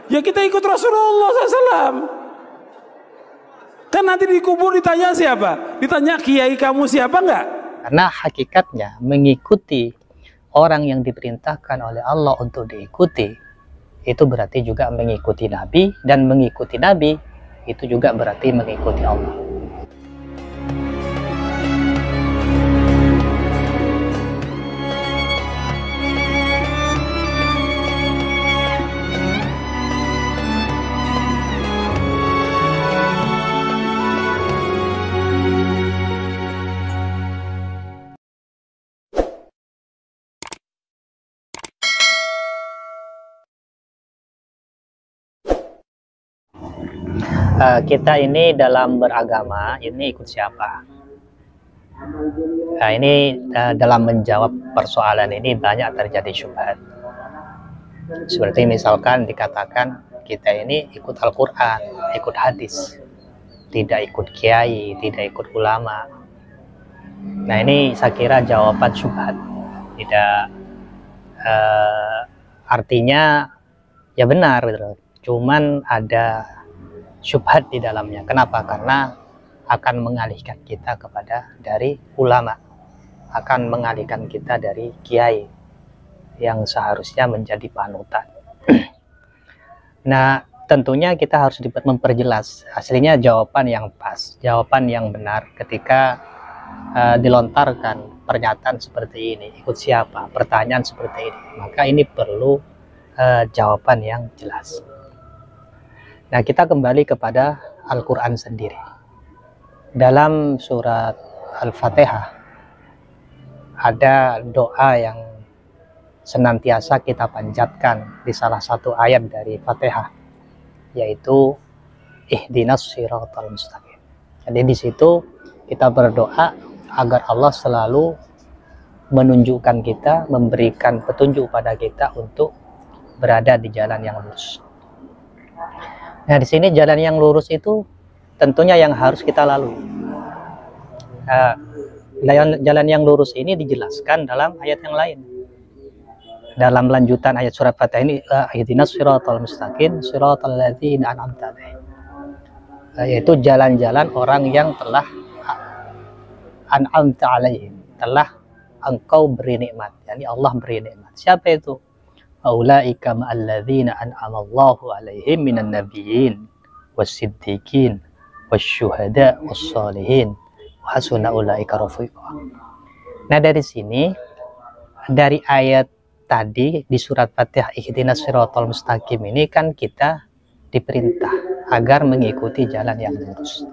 Ya kita ikut Rasulullah SAW. Kan nanti dikubur ditanya siapa? Ditanya kiai kamu siapa enggak? Karena hakikatnya mengikuti orang yang diperintahkan oleh Allah untuk diikuti, itu berarti juga mengikuti Nabi, dan mengikuti Nabi itu juga berarti mengikuti Allah. Kita ini dalam beragama ini ikut siapa? Nah, ini dalam menjawab persoalan ini banyak terjadi syubhat. Seperti misalkan dikatakan kita ini ikut Al-Quran, ikut hadis, tidak ikut kiai, tidak ikut ulama. Nah, ini saya kira jawaban syubhat. Tidak artinya ya benar gitu. Cuman ada syubhat di dalamnya. Kenapa? Karena akan mengalihkan kita dari ulama, akan mengalihkan kita dari kiai yang seharusnya menjadi panutan. Nah, tentunya kita harus memperjelas aslinya jawaban yang pas, jawaban yang benar ketika dilontarkan pernyataan seperti ini, ikut siapa, pertanyaan seperti ini, maka ini perlu jawaban yang jelas. Nah, kita kembali kepada Al-Quran sendiri. Dalam surat Al-Fatihah ada doa yang senantiasa kita panjatkan di salah satu ayat dari Fatihah, yaitu ihdinas siratal mustaqim. Jadi di situ kita berdoa agar Allah selalu menunjukkan kita, memberikan petunjuk pada kita untuk berada di jalan yang lurus. Nah, di sini jalan yang lurus itu tentunya yang harus kita lalui. Jalan yang lurus ini dijelaskan dalam ayat yang lain. Dalam lanjutan ayat surat Fatihah ini, ihdinas siratal mustaqim siratal ladzina an'amta 'alaihim. Yaitu jalan-jalan orang yang telah an'amta 'alaihim, telah engkau beri nikmat. Yani Allah beri nikmat. Siapa itu? Aulaika ma'alladzina an'amallahu 'alaihim minan nabiyyin was-siddiqin wasyuhada was-shalihin wa hasuna ulaika rafiqa. Nah, dari sini, dari ayat tadi di surat Fatihah ihdinas siratal mustaqim ini kan kita diperintah agar mengikuti jalan yang lurus.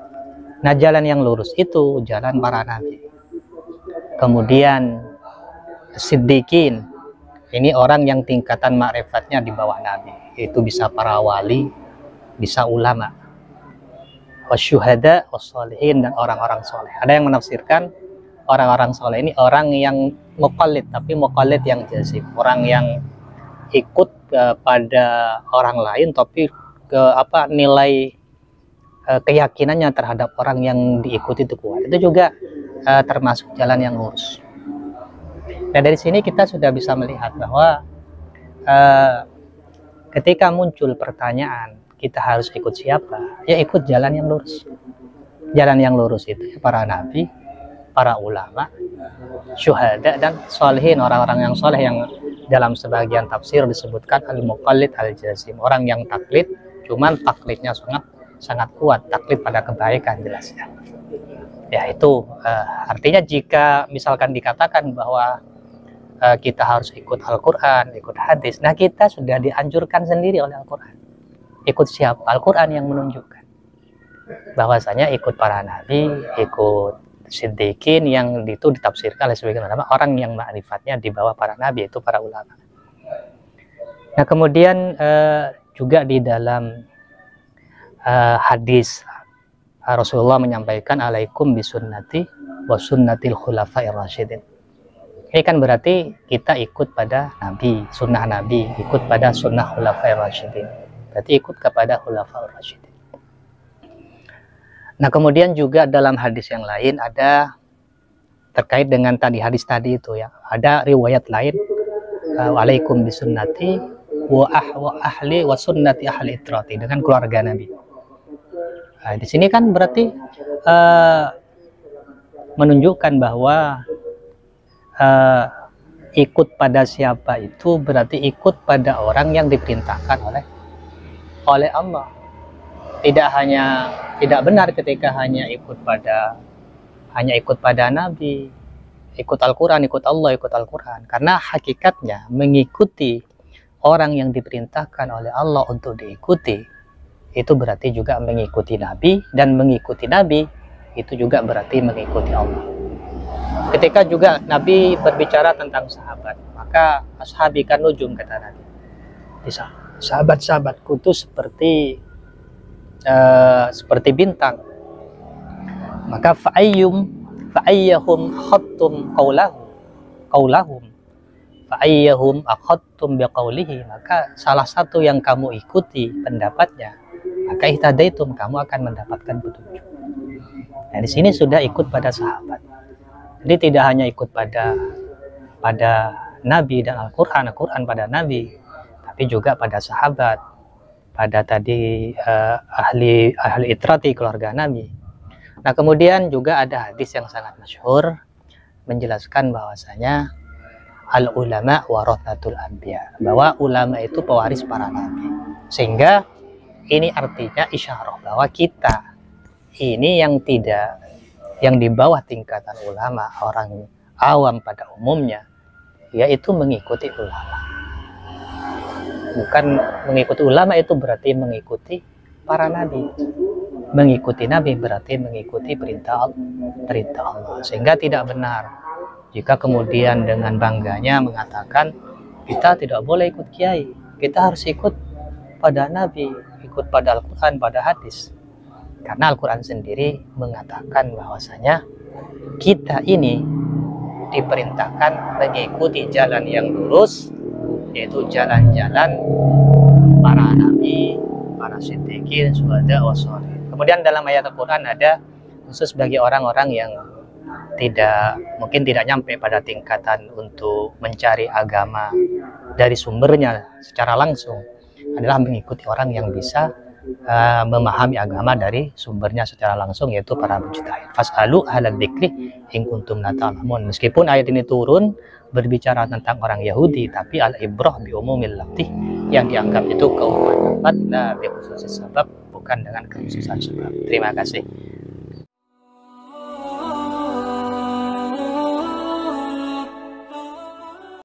Nah, jalan yang lurus itu jalan para nabi. Kemudian siddiqin, ini orang yang tingkatan ma'rifatnya di bawah nabi, itu bisa para wali, bisa ulama. Wasyuhada wassalihin, dan orang-orang soleh. Ada yang menafsirkan orang-orang soleh ini orang yang muqallid, tapi muqallid yang jazim, orang yang ikut pada orang lain tapi nilai keyakinannya terhadap orang yang diikuti itu kuat. Itu juga termasuk jalan yang lurus. Nah, dari sini kita sudah bisa melihat bahwa ketika muncul pertanyaan kita harus ikut siapa, ya ikut jalan yang lurus. Jalan yang lurus itu para nabi, para ulama, syuhada, dan sholihin, orang-orang yang soleh yang dalam sebagian tafsir disebutkan al-muqallid al-jazim, orang yang taklid, cuman taklidnya sangat kuat, taklid pada kebaikan jelasnya. Ya, itu artinya jika misalkan dikatakan bahwa kita harus ikut Al-Quran, ikut hadis. Nah, kita sudah dianjurkan sendiri oleh Al-Quran. Ikut siapa? Al-Quran yang menunjukkan bahwasanya ikut para nabi, ikut siddiqin, yang itu ditafsirkan oleh sebagian ulama orang yang ma'rifatnya di bawah para nabi, itu para ulama. Nah, kemudian juga di dalam hadis Rasulullah menyampaikan alaikum bisunnati wa sunnatil khulafa'ir rasyidin. Ini kan berarti kita ikut pada Nabi, sunnah Nabi, ikut pada sunnah khulafa'ir rasyidin. Berarti ikut kepada khulafa'ir rasyidin. Nah, kemudian juga dalam hadis yang lain ada terkait dengan tadi hadis tadi itu ya. Ada riwayat lain, alaikum bisunnati wa ahli wa sunnati ahli itrati, dengan keluarga Nabi. Nah, di sini kan berarti menunjukkan bahwa ikut pada siapa itu berarti ikut pada orang yang diperintahkan oleh Allah. Tidak benar ketika hanya ikut pada Nabi, ikut Al-Quran, ikut Allah, ikut Al-Quran. Karena hakikatnya mengikuti orang yang diperintahkan oleh Allah untuk diikuti, itu berarti juga mengikuti Nabi, dan mengikuti Nabi itu juga berarti mengikuti Allah. Ketika juga Nabi berbicara tentang sahabat, maka ashabi kan nujum, kata Nabi. Sahabat-sahabatku itu seperti bintang. Maka fa'ayyahum khattum qaulahum fa'ayyahum akhadtum biqaulihi, maka salah satu yang kamu ikuti pendapatnya, maka ihtadaitum, kamu akan mendapatkan petunjuk. Nah, di sini sudah ikut pada sahabat. Jadi tidak hanya ikut pada Nabi dan Al-Quran pada Nabi, tapi juga pada sahabat, pada tadi ahli itrati, keluarga Nabi. Nah, kemudian juga ada hadis yang sangat masyhur menjelaskan bahwasanya al ulama warathatul anbiya, bahwa ulama itu pewaris para nabi. Sehingga ini artinya isyarah bahwa kita ini yang di bawah tingkatan ulama, orang awam pada umumnya, yaitu mengikuti ulama. Bukan mengikuti ulama itu berarti mengikuti para nabi. Mengikuti nabi berarti mengikuti perintah Allah. Sehingga tidak benar jika kemudian dengan bangganya mengatakan kita tidak boleh ikut kiai, kita harus ikut pada nabi, ikut pada Al-Quran, pada hadis. Karena Al-Quran sendiri mengatakan bahwasanya kita ini diperintahkan mengikuti jalan yang lurus, yaitu jalan-jalan para nabi, para siddiqin, syuhada, wasolih. Kemudian dalam ayat Al-Quran ada khusus bagi orang-orang yang mungkin tidak nyampe pada tingkatan untuk mencari agama dari sumbernya secara langsung, adalah mengikuti orang yang bisa memahami agama dari sumbernya secara langsung, yaitu para mujtahid. Fas'alu ahlad dzikri in kuntum la ta'lamun. Meskipun ayat ini turun berbicara tentang orang Yahudi, tapi al-ibrah bi umumil lafzi, yang dianggap itu keumuman lafaz, la bi khususis sabab, bukan dengan kekhususan sebab. Terima kasih.